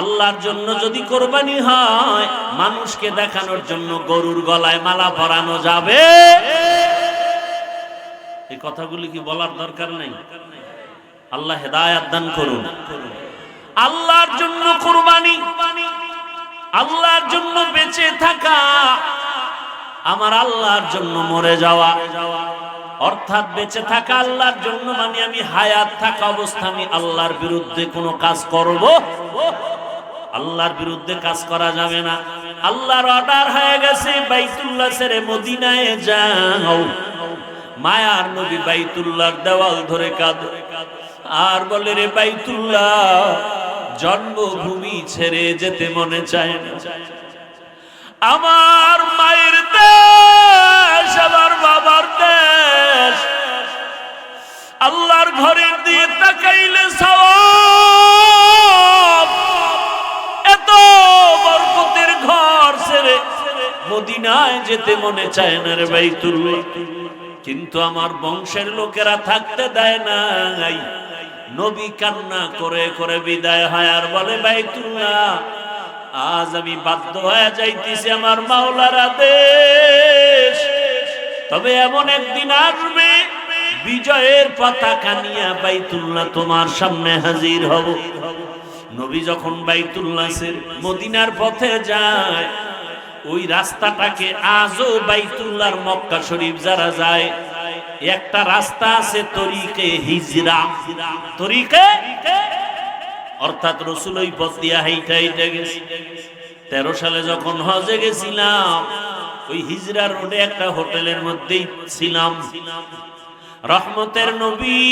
আল্লাহর জন্য যদি কোরবানি হয়, মানুষকে দেখানোর জন্য গরুর গলায় মালা পরানো যাবে? এই কথাগুলি কি বলার দরকার নেই? আল্লাহ হেদায়েত দান করুন। আল্লাহর জন্য কোরবানি, আল্লাহর জন্য বেঁচে থাকা, আমার আল্লাহর জন্য মরে যাওয়া, অর্থাৎ বেঁচে থাকা আল্লাহর জন্য মানে আমি হায়াত থাকা অবস্থা আমি আল্লাহর বিরুদ্ধে কোনো কাজ করব? আল্লাহর বিরুদ্ধে কাজ করা যাবে না। আল্লাহর অর্ডার হয়ে গেছে বাইতুল্লাহ ছেড়ে মদিনায় যাও। মায়ার নবী বাইতুল্লাহর দেওয়াল ধরে কাঁদে আর বলে, রে বাইতুল্লাহ, জন্মভূমি ছেড়ে যেতে মনে চায় না। আমার মায়ের দেশ, আমার বাবার দেশ, আল্লাহর ঘরের দিয়ে তাকাইলে সওয়াব। এত বরকতের ঘর ছেড়ে মদিনায় যেতে মনে চায় না রে বাইতুল্লাহ। কিন্তু আমার বংশের লোকেরা থাকতে দেয় নাই। নবী কান্না করে করে বিদায় হয় আর বলে, বাইতুল্লাহ, আজ আমি বাধ্য হয়ে যাইতেছি, আমার মাওলার আদেশ। তবে এমন একদিন আসবে, বিজয়ের পতাকা নিয়ে বাইতুল্লাহ তোমার সামনে হাজির হব। নবী যখন বাইতুল্লাহ ছেড়ে মদিনার পথে যায়, ওই রাস্তাটাকে আজও বাইতুল্লাহর মক্কা শরীফ যারা যায়, একটা রাস্তা আছে তরিকে হিজরা। তরিকে অর্থাৎ রাসূল ওই পথ দিয়ে হাইটা হাইটা গেছে। 13 সালে যখন হজে গেছিলাম, ওই হিজরা রোডে একটা হোটেলের মধ্যেই ছিলাম। রহমতের নবী,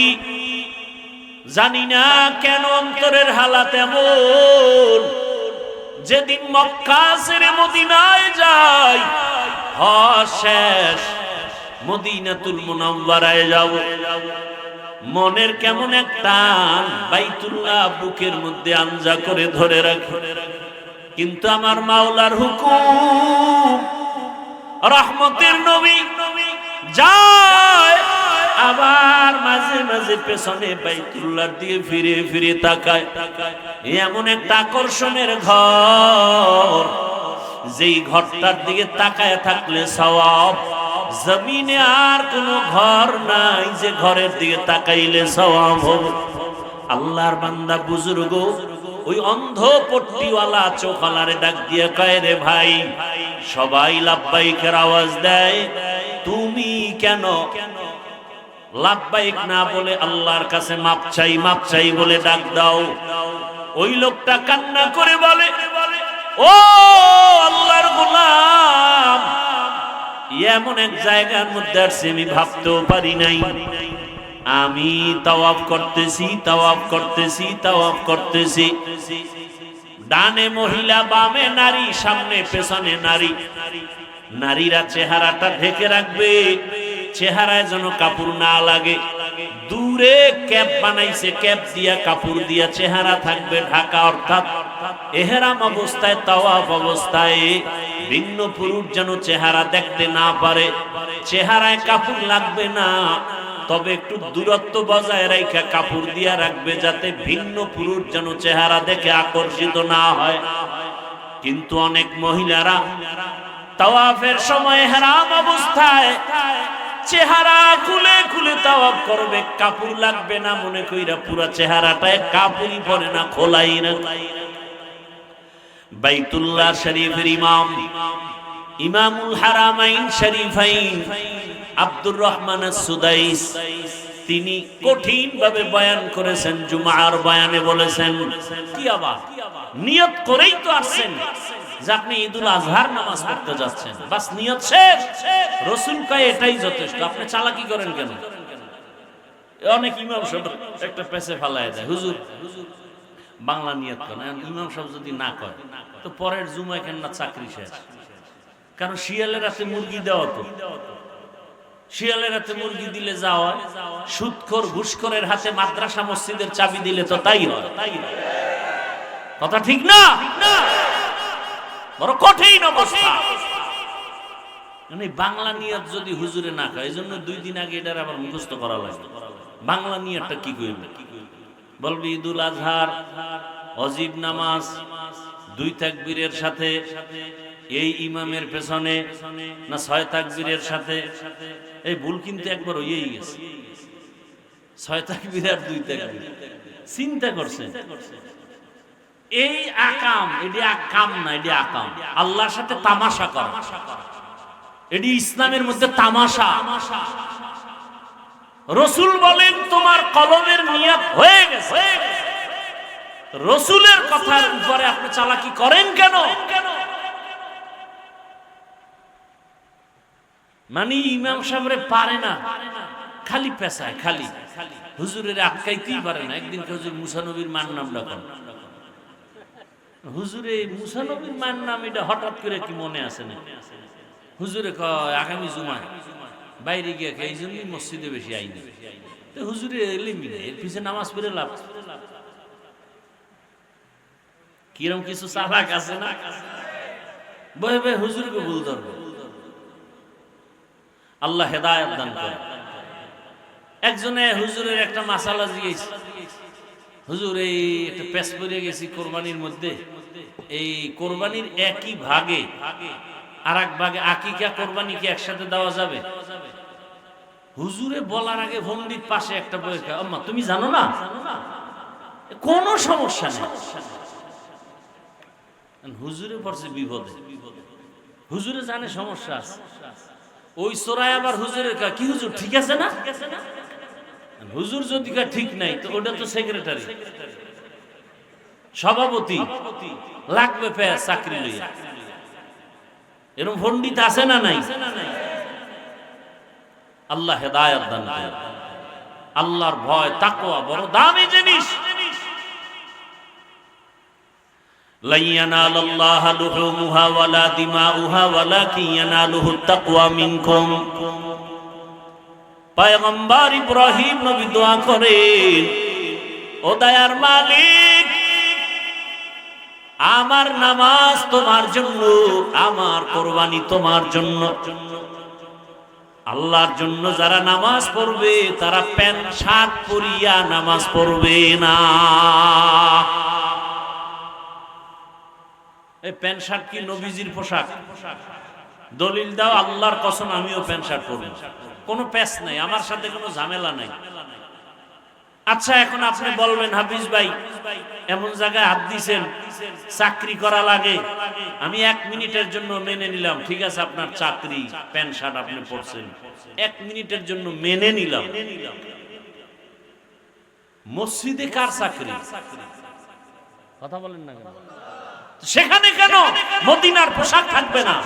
জানি না কেন অন্তরের হালাত এমন, যেদিন মক্কা ছেড়ে মদিনায় যাই, হজ শেষ, মদিনাতুল মুনাওয়ারায় যাব, মনের কেমন একটা বাইতুল্লাহ বুকের মধ্যে আঞ্জা করে ধরে রাখে। কিন্তু আমার মাওলার হুকুম, রহমতের নবী যায়, আবার মাঝে মাঝে পেছনে বাইতুল্লাহর দিকে ফিরে ফিরে তাকায়। এমন একটা আকর্ষণের ঘর, যেই ঘরটার দিকে তাকায় থাকলে সওয়াব। জমিনে আর কোনো ঘর নাই যে ঘরের দিকে তাকাইলে সওয়াব হবে। আল্লাহর বান্দা বুজুর্গ ওই অন্ধ পট্টিওয়ালা চোখওয়ালারে ডাক দিয়ে কয়, রে ভাই, সবাই লাব্বাইকের আওয়াজ দেয়, তুমি কেন লাব্বাইক না বলে আল্লাহর কাছে মাপ চাই মাপ চাই বলে ডাক দাও? ওই লোকটা কান্না করে বলে, ও আল্লাহর গোলাম, এমন এক জায়গার মধ্যে আসছে আমি ভাবতেও পারি নাই। আমি তাওয়াফ করতেছি, তাওয়াফ করতেছি, তাওয়াফ করতেছি, ডানে মহিলা, বামে নারী, সামনে পেছনে নারী। নারীরা চেহারাটা ঢেকে রাখবে, চেহারায় যেন কাপড় না লাগে। দূরে ক্যাপ বানাইছে, ক্যাপ দিয়া কাপড় দিয়া চেহারা থাকবে ঢাকা, অর্থাৎ ইহরাম অবস্থায়, তাওয়াফ অবস্থায় ভিন্ন পুরুষ যেন চেহারা দেখতে না পারে। চেহারায় কাপড় লাগবে না, তবে একটু দূরত্ব বজায় রেখে কাপড় দিয়া রাখবে, যাতে ভিন্ন পুরুষ যেন চেহারা দেখে আকর্ষিত না হয়। কিন্তু অনেক মহিলারা তাওয়াফের সময় ইহরাম অবস্থায় চেহারা খুলে খুলে তাওয়াফ করবে, কাপড় লাগবে না মনে কইরা পুরা চেহারাটায় কাপড়ই পরে না, খোলাই না। বাইতুল্লাহ শরীফের ইমাম, ইমামুল হারামাইন শরীফাইন আব্দুর রহমান আস-সুদাইস, তিনি কঠিন ভাবে বয়ান করেছেন। জুমার বয়ানে বলেছেন, কি আবার নিয়ত করেই তো আসছেন যে আপনি ঈদুল আজহার নামাজ পড়তে যাচ্ছেন, বাস নিয়ত শেষ। রাসূল কয় এটাই যথেষ্ট, আপনি চালাকি করেন কেন? অনেক ইমাম সাহেব একটা পেছে ফালায় দেয়, হুজুর বাংলা নিয়ত করেন। ইমাম সাহেব যদি না করে তো পরের জুমায় কেন না চাকরি শেষ। কারণ শিয়ালের হাতে মুরগি দেওয়া, তো শিয়ালের হাতে মুরগি দিলে যাওয়া, সুদখোর ঘুষখোরের হাতে মাদ্রাসা মসজিদের চাবি দিলে তো তাই হয়। কথা ঠিক না? বড় কঠিন অবস্থা। মানে বাংলা নিয়ত যদি হুজুরে না খায়, এই জন্য 2 দিন আগে এটার আবার মুখস্থ করা লাগে। বাংলা নিয়তটা কি করবে? বলবি ঈদুল আজহার অজিব নামাজ 2 তাকবীরের সাথে, এই ইমামের পেছনে না 6 তাকবীরের সাথে? এই ভুল কিন্তু একবার হয়েই গেছে, 6 তাকবীর আর 2 তাকবীর। চিন্তা করছেন, এই আকাম, এটি আকাম না, এটি আকাম। আল্লাহর সাথে তামাশা করা, এটি ইসলামের মধ্যে তামাশা। রাসূল বলেন তোমার কলমের নিয়ত হয়ে গেছে, রাসূলের কথার উপরে আপনি চালাকি করেন কেন? মানে ইমাম সাহেবরে পারে না, খালি পেশায়, খালি হুজুরের আটকাইতেই পারে না। একদিন হুজুর মুসা নবীর মান নাম ডাকেন, হুজুরে মুসা নবীর মান নাম এটা হঠাৎ করে কি মনে আসে না? হুজুরে কয় আগামী জুমায় বাইরে গিয়ে এই জন্যই মসজিদে বেশি আইনি। হুজুরে এলিমি না, এর পিছনে নামাজ পড়ে লাভ। কিরম কিছু চালাক আছে না, বয়ে বয়ে হুজুরকে ভুল ধরবে। আল্লাহ হেদায়েত দান করে। একজনে হুজুরের একটা মাসালা জিজ্ঞেস, হুজুর এই একটা পেশ পড়ে গেছি কোরবানির মধ্যে, এই কোরবানির একই ভাগে আর এক ভাগে আকিকা কোরবানি কি একসাথে দেওয়া যাবে? হুজুরে বলার আগে পণ্ডিত পাশে একটা বই, আম্মা তুমি জানো না? কোনো সমস্যা নেই। হুজুরে পড়ছে বিপদে, হুজুরে জানে সমস্যা আছে। ওই সোরায় আবার হুজুরের কি হুজুর ঠিক আছে না? হুজুর যদি ঠিক নাই তো ওটা তো সেক্রেটারি, সভাপতি লাগবে পেয়ে চাকরি লইয়া। এরকম পণ্ডিত আছে না নাই? আল্লাহ হেদায়েত দান করেন। আল্লাহর ভয় তাকওয়া বড় দামি জিনিস। লা ইয়ানালাল্লাহু লুহুমুহা ওয়ালা দিমাউহা ওয়ালাকিন ইয়ানালুহুত তাকওয়া মিনকুম। পয়গম্বর ইব্রাহিম নবী দোয়া করেন, ও দয়ার মালিক, আমার নামাজ তোমার জন্য, আমার কোরবানি তোমার জন্য। আল্লাহর জন্য যারা নামাজ পড়বে তারা প্যান্ট শার্ট পরিয়া নামাজ পড়বে না। এই প্যান্ট শার্ট কি নবীজির পোশাক? দলিল দাও, আল্লাহর কসম আমিও প্যান্ট শার্ট পরব, কোনো প্যাচ নাই, আমার সাথে কোনো ঝামেলা নাই। আচ্ছা এখন আপনি বলবেন হাফিজ ভাই এমন জায়গায় হাত দিয়েছেন চাকরি করা লাগে, আমি 1 মিনিটের জন্য মেনে নিলাম, ঠিক আছে আপনার চাকরি, প্যান্ট শার্ট আপনি পরছেন, 1 মিনিটের জন্য মেনে নিলাম। মসজিদে কার চাকরি? কথা বলেন না কেন? সেখানে কেন মদিনার পোশাক থাকবে না?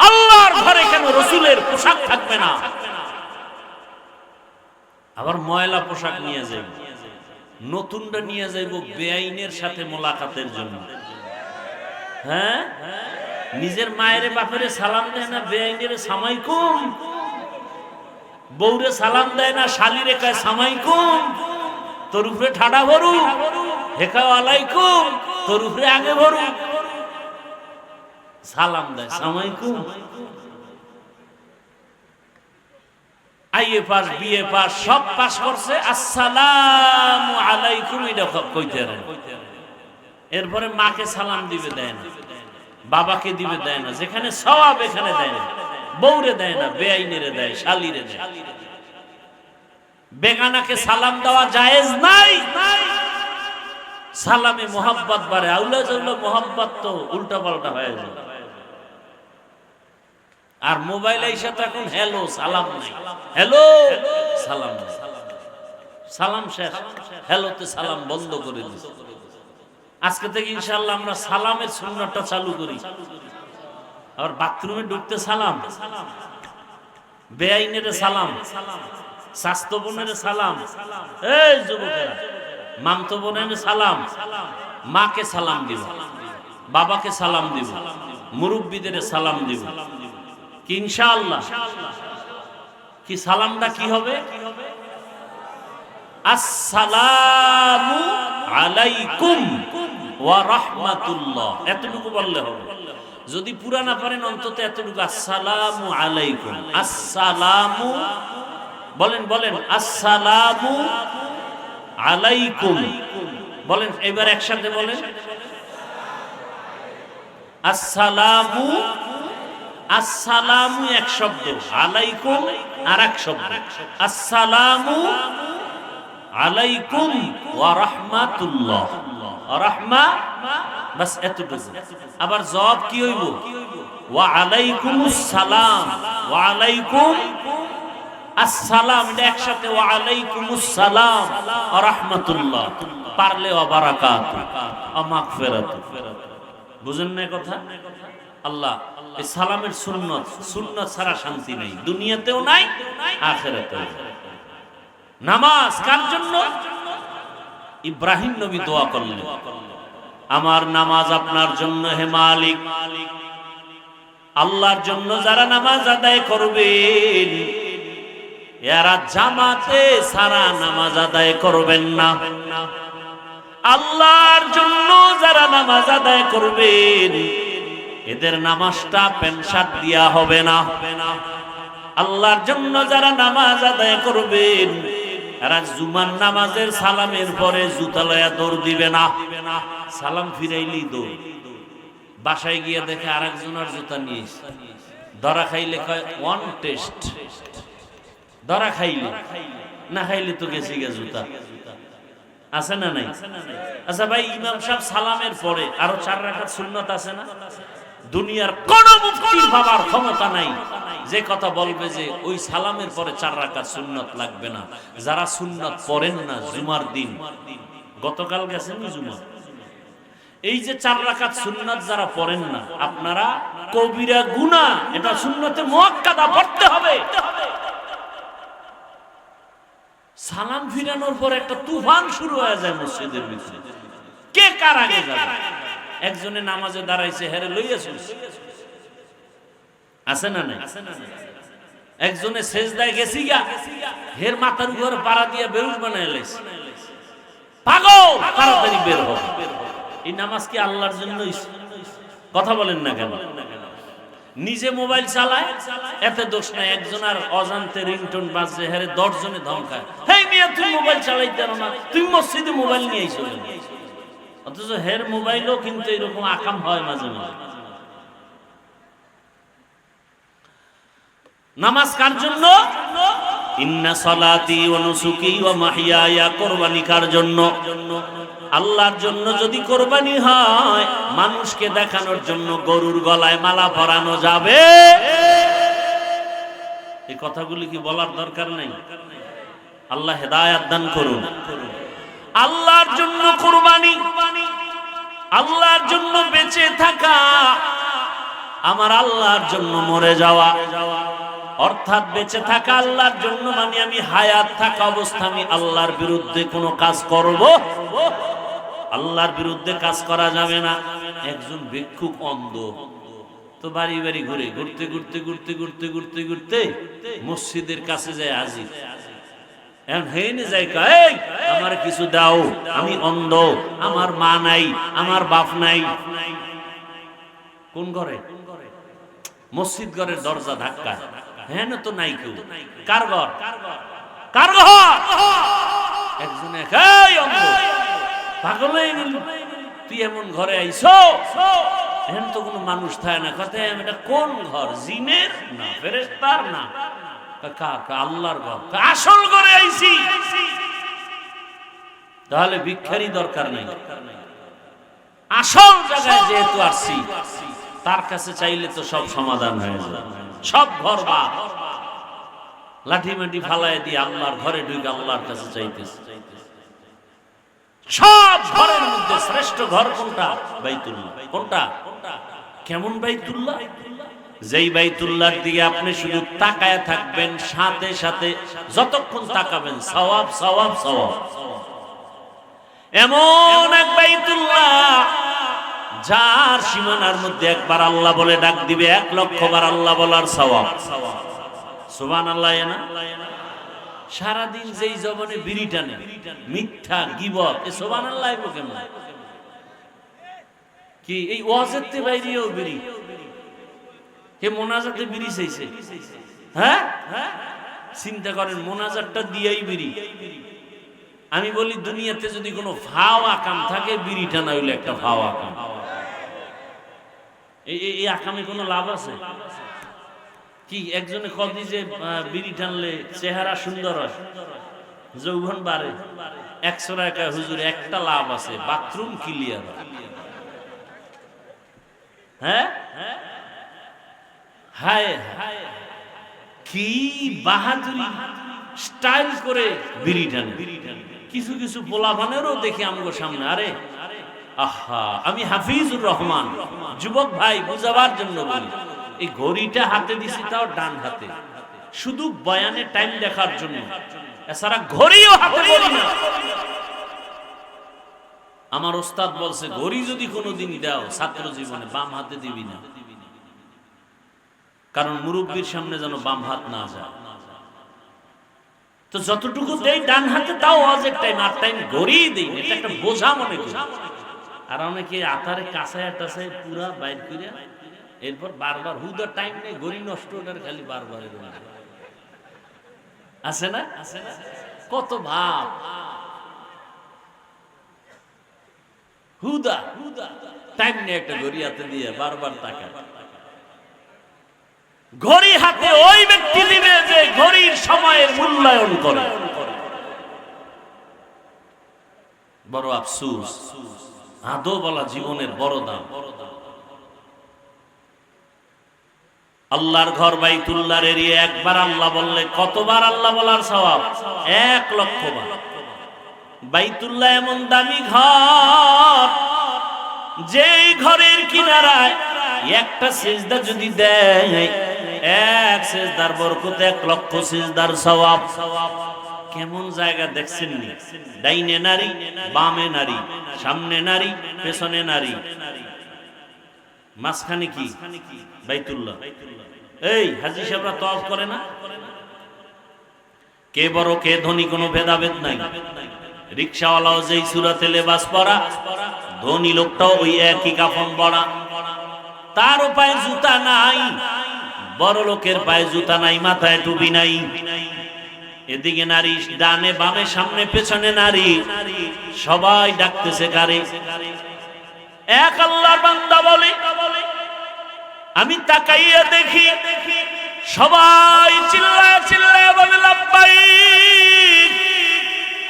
আল্লাহর ঘরে কেন রাসূলের পোশাক থাকবে না? আবার ময়লা পোশাক নিয়ে যাইব, নতুনটা নিয়ে যাইব বেআইনের সাথে মোলাকাতের জন্য। হ্যাঁ, নিজের মায়ের বাপেরে সালাম দেয় না, বেআইনের সামাইকুম। বউরে সালাম দেয় না, শালিরে কয় সামাইকুম। তোর উপরে ঠাডা ভরু, হেকাও আলাইকুম, তোর উপরে আগে ভরু। সালাম দেয় সামাইকুম। আইএ পাস, বিএ পাস, সব পাস করছে, আসসালামু আলাইকুম এটা কইতে পারে। এরপরে মাকে সালাম দিবে দেয় না, বাবাকে দিবে দেয় না, যেখানে সওয়াব এখানে দেয় না, বউরে দেয় না, বেআইনেরে দেয়, শালিরে দেয়। বেগানাকে সালাম দেওয়া জায়েজ নাই। সালামে মোহাব্বত বাড়ে, আউলা জাউলা মোহাব্বত তো উল্টা পাল্টা হয়ে যায়। আর মোবাইল আইসা তো এখন হ্যালো সালাম নাই, হ্যালো সালাম নাই, সালাম শেষ, হ্যালোতে সালাম বন্ধ করে দিয়েছে। আজকে থেকে ইনশাআল্লাহ আমরা সালামের সুন্নাতটা চালু করি। আর বাথরুমে ঢুকতে সালাম, বেআইনের সালাম, স্বাস্থ্য বোনের সালাম, এই যুবকেরা মামতো বোনের সালাম, মাকে সালাম দিব, বাবাকে সালাম দিব, মুরব্বীদের সালাম দিব। কি ইনশাআল্লাহ? কি সালামটা কি হবে? আসসালামু আলাইকুম ওয়া রাহমাতুল্লাহ, এতটুকু বললে হবে। যদি পুরা না পারেন অন্তত এতটুকু, আসসালামু আলাইকুম। আসসালামু বলেন, বলেন আসসালামু আলাইকুম বলেন এবার একসাথে বলেন, আসসালামু, আসসালামু এক শব্দ, আলাইকুম আর এক শব্দ। আসসালামু আলাইকুম ওয়া রাহমাতুল্লাহ, রাহমা, বাস এতটুকু। আবার জবাব কি হইব? ওয়া আলাইকুমুস সালাম, ওয়া আলাইকুম আসসালাম, এটা একসাথে, ওয়া আলাইকুমুস সালাম ওয়া রাহমাতুল্লাহ, পারলে ওয়া বারাকাতু ওয়া মাগফিরাতু। বুঝেন না কথা? আল্লাহ এই সালামের সুন্নত, সুন্নত ছাড়া শান্তি নেই, দুনিয়াতেও নাই আখিরাতেও। নামাজ কার জন্য? ইব্রাহিম নবী দোয়া করলেন, আমার নামাজ আপনার জন্য হে মালিক। আল্লাহর জন্য যারা নামাজ আদায় করবেন এরা জামাতে সারা নামাজ আদায় করবেন না। আল্লাহর জন্য যারা নামাজ আদায় করবেন এদের নামাজটা প্যান্ট শার্ট দিয়া হবে না। আল্লাহর জন্য যারা নামাজ আদায় করবেন এরা জুমার নামাজের সালামের পরে জুতা লয়া দৌড় দিবে না। সালাম ফিরাইলেই দৌড়, বাসায় গিয়ে দেখে আরেকজনের জুতা নিয়ে ধরা খাইলে কয় ওয়ান টেস্ট, ধরা খাইলে, না খাইলে তো গেছি গে জুতা। আছে না নাই? আচ্ছা ভাই, ইমাম সাহেব সালামের পরে আরো 4 রাকাত সুন্নাত আছে না? দুনিয়ার কোন মুফতির ভাবার ক্ষমতা নাই যে কথা বলবে যে ওই সালামের পরে 4 রাকাত সুন্নাত লাগবে না। যারা সুন্নাত পড়েন না জুমার দিন, গতকাল গেছেন জুমা, এই যে 4 রাকাত সুন্নাত যারা পড়েন না, আপনারা কবিরা গুনাহ, এটা সুন্নতে মুআক্কাদা পড়তে হবে। সালাম ফিরানোর পর একটা তুফান শুরু হয়ে যায় মসজিদের ভিতরে, কে কার আগে যাবে। একজনে নামাজে দাঁড়াইছে, হেরে লইয়া শুনছে, আছে না নাই? একজনে সেজদায় গেছি গা, হের মাথার উপরে পাড়া দিয়া বেউস বানায় লাইছে, পাগল, তাড়াতাড়ি বের হও। এই নামাজ কি আল্লাহর জন্য? কথা বলেন না কেন? নিজে মোবাইল চালায়, এতে দোষ নাই। একজন আর অজান্তে রিংটোন বাজছে, হেরে 10 জনে ধমকায়, হেই মিয়া তুই মোবাইল চালাইতে পারো না, তুই মসজিদে মোবাইল নিয়ে আইছো। অথচ হের মোবাইলও কিন্তু এরকম আকাম হয় মাঝে মাঝে। নামাজ কার জন্য? ইন্না সালাতি ওয়া নুসুকি ওয়া মাহইয়ায়া, কুরবানি কার জন্য? আল্লাহর জন্য। যদি কোরবানি হয় মানুষকে দেখানোর জন্য গরুর গলায় মালা পরানো যাবে? এই কথাগুলি কি বলার দরকার নাই? আল্লাহ হেদায়েত দান করুন। আল্লাহর জন্য কোরবানি, আল্লাহর জন্য বেঁচে থাকা, আমার আল্লাহর জন্য মরে যাওয়া, অর্থাৎ বেঁচে থাকা আল্লাহর জন্য মানে আমি হায়াত থাকা অবস্থা আমি আল্লাহর বিরুদ্ধে কোনো কাজ করব? আল্লাহর বিরুদ্ধে কাজ করা যাবে না। একজন ভিক্ষুক অন্ধ, তো বাড়ি বাড়ি ঘুরে ঘুরতে ঘুরতে ঘুরতে ঘুরতে ঘুরতে ঘুরতে মসজিদের কাছে যায় হাজির। এখন হেনে যায়, এই আমার কিছু দাও, আমি অন্ধ, আমার মা নাই, আমার বাপ নাই। কোন ঘরে? মসজিদ ঘরের দরজা ধাক্কা, হ্যাঁ না তো নাই কেউ। কার ঘর? কার ঘর? একজনে, এই অন্ধ পাগল হয়ে গেল, তুই এমন ঘরে আইছো, এখন তো কোনো মানুষ থাকে না। কথা এটা কোন ঘর? জিনের না, ফেরেশতার না, আল্লাহর ঘর। আসল ঘরে আইছি, তাহলে ভিক্ষারি দরকার নাই। আসল জায়গায় যেহেতু আসছি, তার কাছে চাইলে তো সব সমাধান হয়ে যায়। সব ঘর বা লাঠি মাটি ফালায় দিয়ে আল্লাহর ঘরে ঢুকে আল্লাহর কাছে চাইতেছে। সব ঘরের মধ্যে শ্রেষ্ঠ ঘর কোনটা? বাইতুল্লাহ। কোনটা? কেমন বাইতুল্লাহ? যেই বাইতুল্লাহর দিকে আপনি শুধু তাকায় থাকবেন, সাথে সাথে যতক্ষণ তাকাবেন সওয়াব সওয়াব সওয়াব। এমন এক বাইতুল্লাহ যার সীমানার মধ্যে একবার আল্লাহ বলে ডাক দিবে 1 লক্ষ বার আল্লাহ বলার সওয়াব। সুবহানাল্লাহ। না সারাদিন যেই জবানে বিড়ি টানে, মিথ্যা গীবত, এ সুবহানাল্লাহ কেমন? কি এই ওয়াজেতে বাইরেও বিড়ি? কে মোনাজাতে বিড়ি চাইছে? হ্যাঁ, চিন্তা করেন, মোনাজাতটা দিয়েই বিড়ি। আমি বলি দুনিয়াতে যদি কোনো ফাও আকাম থাকে, বিড়ি টানা হইলে একটা ফাও আকাম। এই আকামে কোনো লাভ আছে কি? একজনে কদি যে বিড়ি টানলে চেহারা সুন্দর হয়, যৌবন বাড়ে। 100 টাকা হুজুর একটা লাভ আছে, বাথরুম ক্লিয়ার। হ্যাঁ, হায় হায়, কি বাহাদুরি স্টাইল করে বিড়ি টানে। কিছু কিছু পোলাপানেরও দেখি আমগো সামনে, আরে আহা, আমি হাফিজুর রহমান, যুবক ভাই বুঝাবার জন্য বলি, এই ঘড়িটা হাতে দিছি, তাও ডান হাতে, শুধু বয়ানে টাইম দেখার জন্য, এছাড়া ঘড়িও হাতে বলি না। আমার ওস্তাদ বলছে, ঘড়ি যদি কোনোদিন দাও ছাত্র জীবনে বাম হাতে দিবি না, কারণ মুরব্বীর সামনে যেন বাম হাত না যায়। তো যতটুকু দেই ডান হাতে, তাও অজেক টাইম, আর টাইম ঘড়ি দেই, এটা একটা বোঝা মনে করি। আর অনেকে আতারে কাঁচায় টাছায় পুরা বাইর করে, এরপর বারবার হুদার টাইম নেই, ঘড়ি নষ্ট ওটার খালি বারবার আছে না? কত ভাব, হুদা টাইম নেই, একটা ঘড়ি হাতে দিয়ে বারবার তাকায়। ঘড়ি হাতে ওই ব্যক্তি দিবে যে ঘড়ির সময়ের মূল্যায়ন করে। বড় আফসোস, আদৌ বলা জীবনের বড় দাম। আল্লাহর ঘর বাইতুল্লাহর এরিয়া একবার আল্লাহ বললে কতবার আল্লাহ বলার সওয়াব? 1,00,000 বার। বাইতুল্লাহ এমন দামি ঘর, যেই ঘরের কিনারায় একটা সিজদা যদি দেয়, এক সিজদার বরকতে 1,00,000 সিজদার সওয়াব। কেমন জায়গা দেখছেন নি? ডাইনে নারী, বামে নারী, সামনে নারী, পেছনে নারী, মাঝখানে কি? বাইতুল্লাহ। এই হাজী সাহেবরা তওয়াফ করে না? কে বড় কে ধনী কোনো ভেদাভেদ নাই। রিকশাওয়ালাও যেই সূরাতে লেবাস পরা, ধনী লোকটাও ওই একই কাফন পরা। তার পায়ে জুতা নাই, বড় লোকের পায়ে জুতা নাই, মাথায় টুপি নাই। এদিকে নারী, ডানে বামে সামনে পেছনে নারী, সবাই ডাকতেছে কারে? এক আল্লাহর বান্দা বলে, আমি তাকাইয়া দেখি সবাই চিল্লায় চিল্লায় বলে লাব্বাইক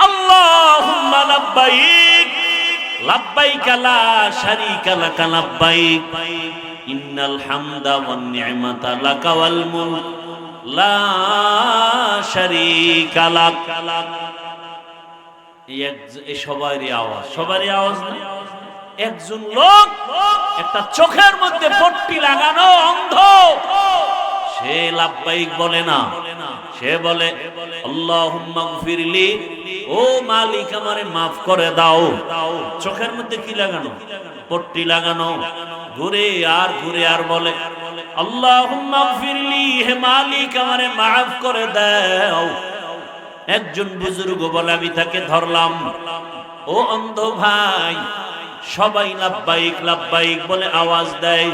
আল্লাহুম্মা লাব্বাইক লাব্বাইক লা শারীকা লাকা লাব্বাইক ইন্নাল হামদা ওয়ান নি'মাতা লাকা ওয়াল মুলক লা শারীকা লাক। এই সবারই আওয়াজ, সবারই আওয়াজ না। একজন লোক একটা চোখের মধ্যে পট্টি লাগানো অন্ধ, সে লাব্বাইক বলে না, সে বলে আল্লাহুম্মা গফিরলি, ও মালিক আমারে মাফ করে দাও। চোখের মধ্যে কি লাগানো? পট্টি লাগানো। ঘুরে আর ঘুরে আর বলে আল্লাহুম্মা গফিরলি, হে মালিক আমারে মাফ করে দাও। একজন বুজুর্গ বলে, আমি তাকে ধরলাম, ও অন্ধ ভাই, সবাই লাব্বাইক লাব্বাইক বলে আওয়াজ দেয়,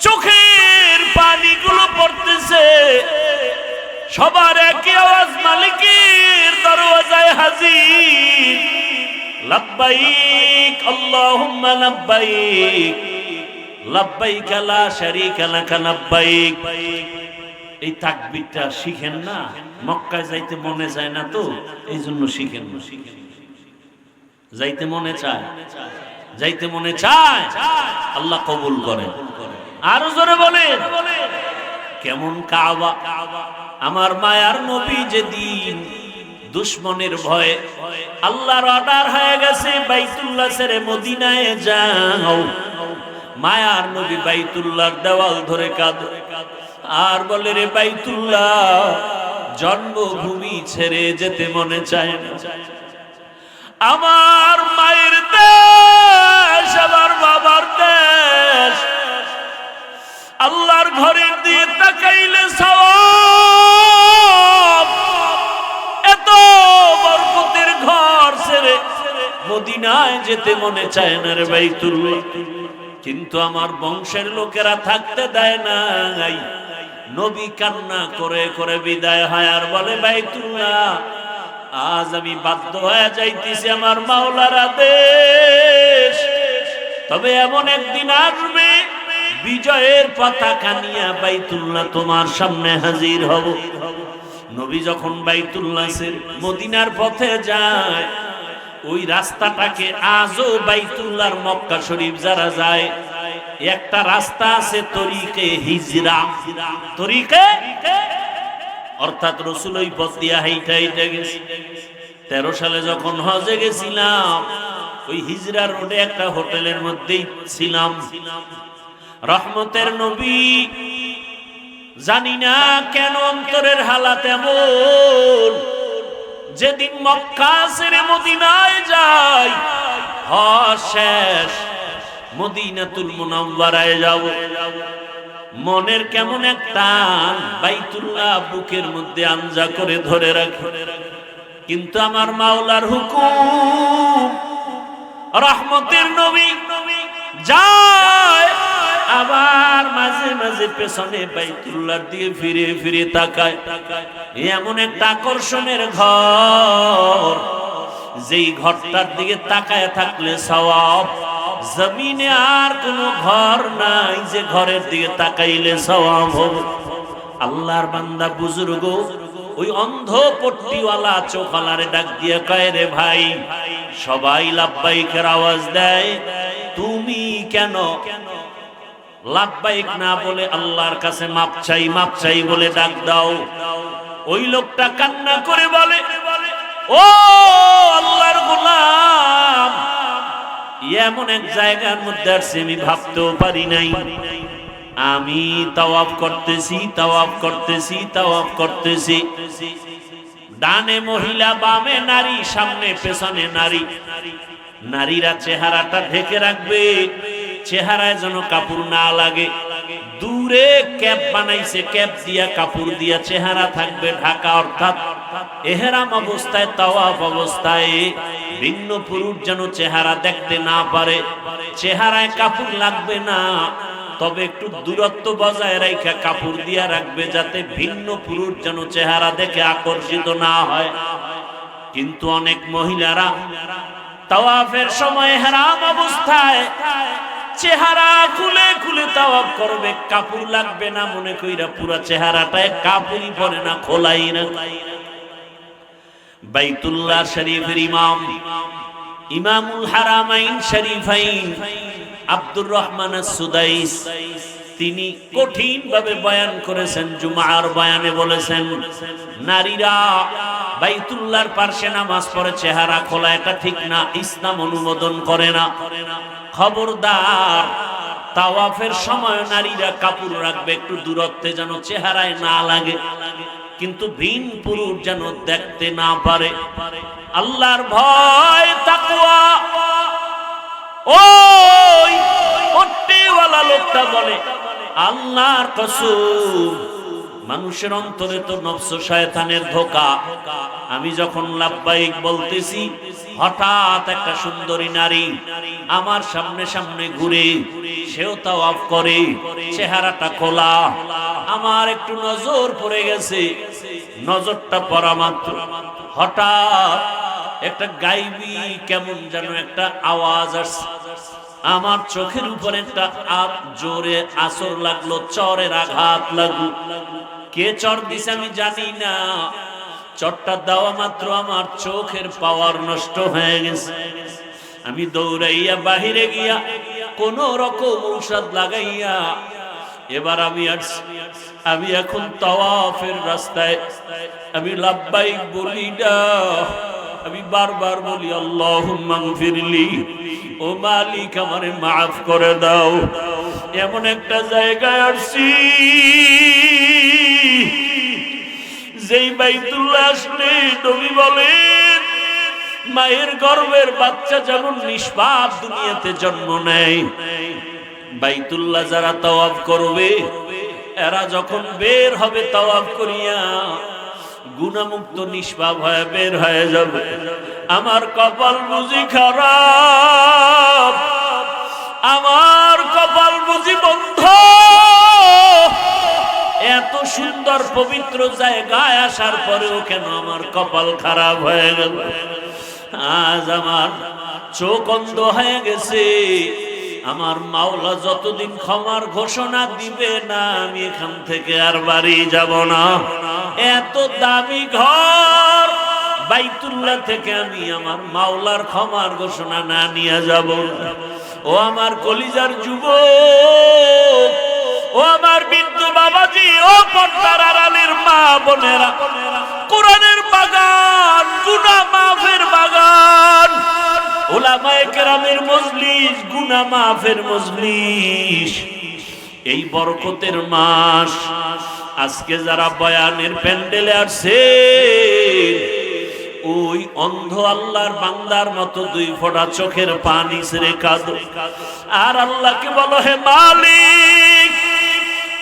চোখের পানিগুলো পড়তেছে, সবার একই আওয়াজ, মালিকের দরওয়াজায় হাজির, লাব্বাইক আল্লাহুম্মা লাব্বাইক লাব্বাইক লা শারীকা লাকা লাব্বাইক। এই তাকবীরটা শিখেন না, মক্কায় যাইতে মনে যায় না তো, এই জন্য শিখেন না। যাইতে মনে চায়, যাইতে মনে চায়, আল্লাহ কবুল করেন। আরো জোরে বলে, কেমন কাবা! আমার মায়ার নবী যেদিন দুশ্মনের ভয়ে আল্লাহর অর্ডার হয়ে গেছে বাইতুল্লাহ ছেড়ে মদিনায় যাও, মায়ার নবী বাইতুল্লাহর দেওয়াল ধরে কাঁদে আর বলে, রে বাইতুল্লাহ, জন্মভূমি ছেড়ে যেতে মনে চায় না। আমার মায়ের দেশ, আমার বাবার দেশ, আল্লাহর ঘরের দিয়ে তাকাইলে সওয়াব। এত বরকতের ঘর ছেড়ে মদিনায় যেতে মনে চায় না রে বাইতুল্লাহ। কিন্তু আমার বংশের লোকেরা থাকতে দেয় নাই। নবী কান্না করে করে বিদায় হয় আর বলে, বাইতুল্লাহ, আজ আমি বাধ্য হয়ে যাইতেছি আমার মাওলার আদেশ। তবে এমন একদিন আসবে বিজয়ের পতাকা নিয়ে বাইতুল্লাহ তোমার সামনে হাজির হব। নবী যখন বাইতুল্লাহ মদিনার পথে যায়, ওই রাস্তাটাকে আজও বাইতুল্লাহর মক্কা শরীফ যারা যায়, একটা রাস্তা আছে তরিকে হিজরা। তরিকে অর্থাৎ রাসূল ওই পথ দিয়া হাইটা হাইটা গেছে। 13 সালে যখন হজে গেছিলাম, ওই হিজরা রোডে একটা হোটেলের মধ্যেই ছিলাম। রহমতের নবী, জানি না কেন অন্তরের হালাত এমন, যেদিন মক্কা ছেড়ে মদিনায় যাই, হজ শেষ, মদিনাতুল মুনাওয়ারায় যাব, মনের কেমন একটা বাইতুল্লাহ বুকের মধ্যে আঞ্জা করে ধরে রাখে। কিন্তু আমার মাওলার হুকুম, রহমতের নবী যায়, আবার মাঝে মাঝে পেছনে বাইতুল্লাহর দিকে ফিরে ফিরে তাকায়। এমন একটা আকর্ষণের ঘর, যেই ঘরটার দিকে তাকায় থাকলে সওয়াব। জমিনে আর কোনো ঘর নাই যে ঘরের দিকে তাকাইলে সওয়াব হবে। আল্লাহর বান্দা বুজুর্গ ওই অন্ধ পট্টিওয়ালা চোখওয়ালারে ডাক দিয়ে কয়, রে ভাই, সবাই লাব্বাইকের আওয়াজ দেয়, তুমি কেন লাব্বাইক না বলে আল্লাহর কাছে মাপ চাই বলে ডাক দাও? ওই লোকটা কান্না করে বলে, ও আল্লাহর গোলাম, এমন এক জায়গার মধ্যে আসছে আমি ভাবতেও পারি নাই। আমি তাওয়াফ করতেছি, ডানে মহিলা, বামে নারী, সামনে পেছনে নারী। নারীরা চেহারাটা ঢেকে রাখবে, চেহারায় যেন কাপড় না লাগে। দূরে ক্যাপ বানাইছে, ক্যাপ দিয়া কাপড় দিয়া চেহারা থাকবে ঢাকা। অর্থাৎ এহরাম অবস্থায়, তাওয়াফ অবস্থায় ভিন্ন পুরুষ যেন চেহারা দেখতে না পারে। চেহারায় কাপড় লাগবে না, তবে একটু দূরত্ব বজায় রেখে কাপড় দিয়া রাখবে, যাতে ভিন্ন পুরুষ যেন চেহারা দেখে আকর্ষিত না হয়। কিন্তু অনেক মহিলারা তাওয়াফের সময় ইহরাম অবস্থায় চেহারা খুলে খুলে তাওয়াফ করবে, কাপড় লাগবে না মনে কইরা পুরা চেহারাটায় কাপড়ই পরে না, খোলাই না। বাইতুল্লাহ শরীফের ইমামুল হারামাইন শরীফাইন আব্দুর রহমান আস-সুদাইস, তিনি কঠিন ভাবে বয়ান করেছেন। জুমার বয়ানে বলেছেন, নারীরা বাইতুল্লাহর পাশে নামাজ পড়ে চেহারা খোলা, এটা ঠিক না, ইসলাম অনুমোদন করে না। খবরদার, তাওয়াফের সময় নারীরা কাপড় রাখবে, একটু দূরত্বে যেন চেহারায় না লাগে, কিন্তু ভিন পুরুষ যেন দেখতে না পারে। আল্লাহর ভয়, তাকওয়া। ওই পট্টিওয়ালা লোকটা বলে, আল্লাহর কসম, মানুষের অন্তরে তো নফস শয়তানের ধোঁকা। আমি যখন লাব্বাইক বলতেছি, হঠাৎ একটা সুন্দরী নারী আমার সামনে সামনে ঘুরে, সেও তাওয়াফ করে, চেহারাটা খোলা। আমার একটু নজর পড়ে গেছে, নজরটা পড়া মাত্র হঠাৎ একটা গাইবি কেমন যেন একটা আওয়াজ আসছে। আমার চোখের উপর একটা জোরে আসর লাগলো, চরের আঘাত লাগলো। কে চর দিছে আমি জানি না, চরটা দেওয়া মাত্র আমার চোখের পাওয়ার নষ্ট হয়ে গেছে। আমি দৌড়াইয়া বাহিরে গিয়া কোন রকম ঔষধ লাগাইয়া এবার আমি এখন তাওয়াফের রাস্তায় আমি লাব্বাইক বলি না, আমি বারবার বলি আল্লাহুম্মা গফিরলি, ও মালিক আমারে মাফ করে দাও। এমন একটা জায়গায় আসছি যেই বাইতুল্লাহ আসলে নবী বলেন, মায়ের গর্ভের বাচ্চা যেমন নিষ্পাপ দুনিয়াতে জন্ম নেয়, বাইতুল্লাহ যারা তাওয়াফ করবে এরা যখন বের হবে তাওয়াফ করিয়া গুনাহমুক্ত নিষ্পাপ হয়ে বের হয়ে যাবে। আমার কপাল বুঝি খারাপ, আমার কপাল বুঝি বন্ধ, এত সুন্দর পবিত্র জায়গায় আসার পরেও কেন আমার কপাল খারাপ হয়ে গেল? আজ আমার চোখ অন্ধ হয়ে গেছে। আমার মাওলা যতদিন ক্ষমার ঘোষণা দিবে না, আমি এখান থেকে আর বাড়ি যাব না। এত দামি ঘর বাইতুল্লাহ থেকে আমি আমার মাওলার ক্ষমার ঘোষণা না নিয়ে যাব না। ও আমার কলিজার যুবক, ও আমার বিন্দু বাবাজি, ও পর্দার আড়ালের মা বোনেরা, কোরআনের বাগান, গুনাহ মাফের বাগান, উলামায়ে কেরামের মজলিস, গুনাহ মাফের মজলিস, এই বরকতের মাস। আজকে যারা বয়ানের প্যান্ডেলে আসছে, ওই অন্ধ আল্লাহর বান্দার মতো দুই ফোঁটা চোখের পানি ছেড়ে কাঁদো আর আল্লাহকে বলো, হে মালিক,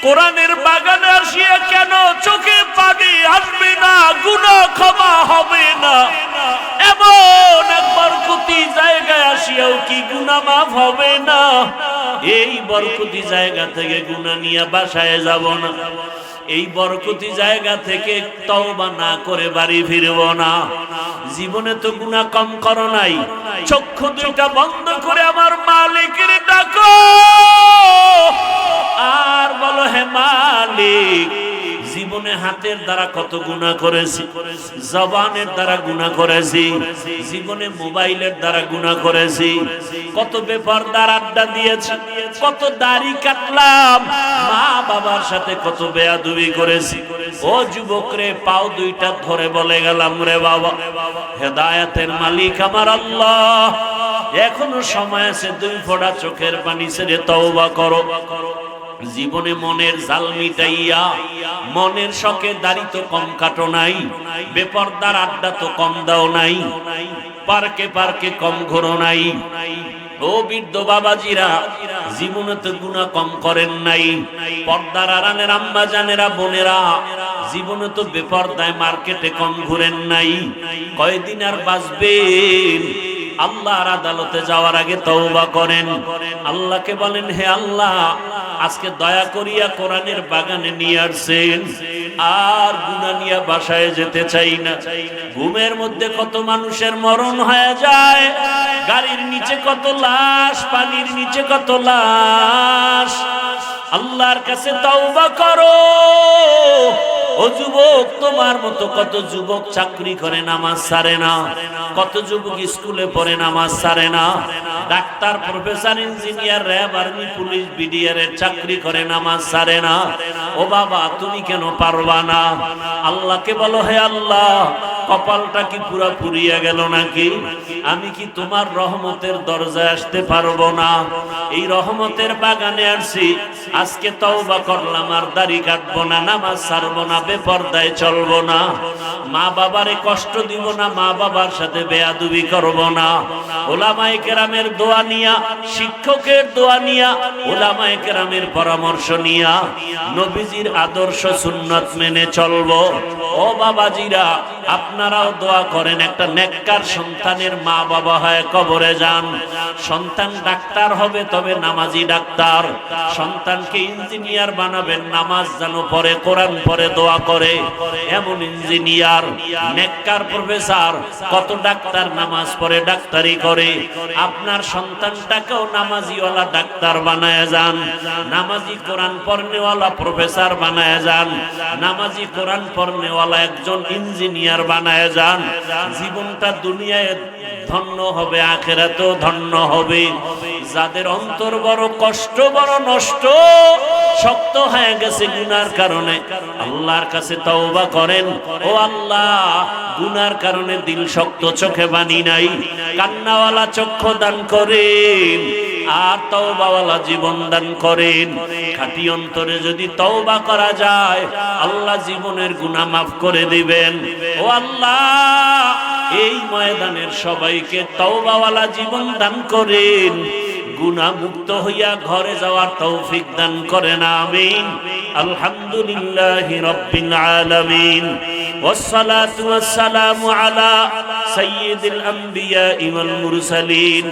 কোরআনের বাগানে আসিয়া কেন চোখে পানি আসবে না, গুনাহ ক্ষমা হবে না? এমন এক বরকতি জায়গায় আসিয়াও কি গুনাহ মাফ হবে না? এই বরকতি জায়গা থেকে গুনাহ নিয়ে বাসায় যাব না। এই বরকতি জায়গা থেকে তওবা না করে বাড়ি ফিরব না। জীবনে তো গুনাহ কম করো নাই, চক্ষু দুইটা বন্ধ করে আমার মালিকের ডাকো আর বলো, হে মালিক, জীবনে হাতের দ্বারা কত গুনাহ করেছি, জবানের দ্বারা গুনাহ করেছি, জীবনে মোবাইলের দ্বারা গুনাহ করেছি, কত বেপরদার আড্ডা দিয়েছি, কত দাড়ি কাটলাম, মা বাবার সাথে কত বেয়াদবি করেছি। ও যুবক রে, পাও দুইটা ধরে বলে গেলাম, রে বাবা, হেদায়েতের মালিক আমার আল্লাহ, এখনো সময় আছে, দুই ফোঁটা চোখের পানি ছেড়ে তওবা করো। জীবনে মনের জাল মিটাইয়া, মনের শখে দাড়ি তো কম কাটো নাই, বেপরদার আড্ডা তো কম দাও নাই, পার্কে পার্কে কম ঘোরো নাই। ও বৃদ্ধ বাবাজিরা, জীবনে তো গুনাহ কম করেন নাই। পর্দার আড়ালের আম্মা জানেরা, বোনেরা, জীবনে তো বেপরদায় মার্কেটে কম ঘুরেন নাই। কয়দিন আর বাঁচবেন? আল্লাহর আদালতে যাওয়ার আগে তওবা করেন। আল্লাহকে বলেন, হে আল্লাহ, আজকে দয়া করিয়া কোরআনের বাগানে নিয়ে আসছেন, আর গুনাহ নিয়ে বাসায় যেতে চাই না। ঘুমের মধ্যে কত মানুষের মরণ হয়ে যায়, গাড়ির নিচে কত লাশ, পানির নিচে কত লাশ। আল্লাহর কাছে তওবা করো। ও যুবক, তোমার মতো কত যুবক চাকরি করে নামাজ ছাড়ে না, কত যুবক স্কুলে পড়ে নামাজ ছাড়ে না, doctor, professor, engineer, RAB, army, police, BDR এর চাকরি করে নামাজ ছাড়ে না। ও বাবা, তুমি কেন পারবা না? আল্লাহকে বলো, হে আল্লাহ, কপালটা কি পুরা পুরিয়া গেল নাকি? আমি কি তোমার রহমতের দরজায় আসতে পারবো না? এই রহমতের বাগানে আসছি, আজকে তওবা করলাম, আর দাড়ি কাটবো না, নামাজ ছাড়বো না, বেপরদায় চলবো না, মা বাবারে কষ্ট দিব না, মা বাবার সাথে বেয়াদবি করব না। উলামায়ে কেরামের দোয়া নিয়া, শিক্ষকের দোয়া নিয়া, উলামায়ে কেরামের পরামর্শ নিয়া নবীজির আদর্শ সুন্নাত মেনে চলবো। ও বাবাজিরা, আপনারাও দোয়া করেন, একটা নেককার সন্তানের মা বাবা হয় কবরে যান। সন্তান ডাক্তার হবে, তবে নামাজি ডাক্তার। সন্তানকে ইঞ্জিনিয়ার বানাবেন, নামাজ যেন পড়ে, কোরআন পড়ে, দোয়া করে, এমন ইঞ্জিনিয়ার। নেককার প্রফেসর, কত ডাক্তার নামাজ পড়ে, ডাক্তারি করে। আপনার সন্তানটাকেও নামাজিওয়ালা ডাক্তার বানায় যান, নামাজি কোরআন পড়নেওয়ালা প্রফেসর বানায় যান, নামাজি কোরআন পড়নেওয়ালা একজন ইঞ্জিনিয়ার বানায় যান। জীবনটা দুনিয়ায় ধন্য হবে, আখিরাতেও ধন্য হবে। যাদের অন্তর বড় কষ্ট, বড় নষ্ট, শক্ত হয়ে গেছে গুনার কারণে, আল্লাহর কাছে তওবা করেন। ও আল্লাহ, গুনার কারণে দিল শক্ত, চোখে বানি নাই, কান্নাওয়ালা চক্ষু দান করেন, আর তওবাওয়ালা জীবন দান করেন। খাঁটি অন্তরে যদি তওবা করা যায়, আল্লাহ জীবনের গুনাহ মাফ করে দিবেন। ও আল্লাহ, এই ময়দানের সবাইকে তওবাওয়ালা জীবন দান করেন, গুনাহ মুক্ত হইয়া ঘরে যাওয়ার তৌফিক দান করেন। আমিন। আলহামদুলিল্লাহি রাব্বিল আলামিন, ওয়াসসালাতু ওয়াসসালামু আলা সাইয়্যিদিল আমবিয়া ওয়াল মুরসালিন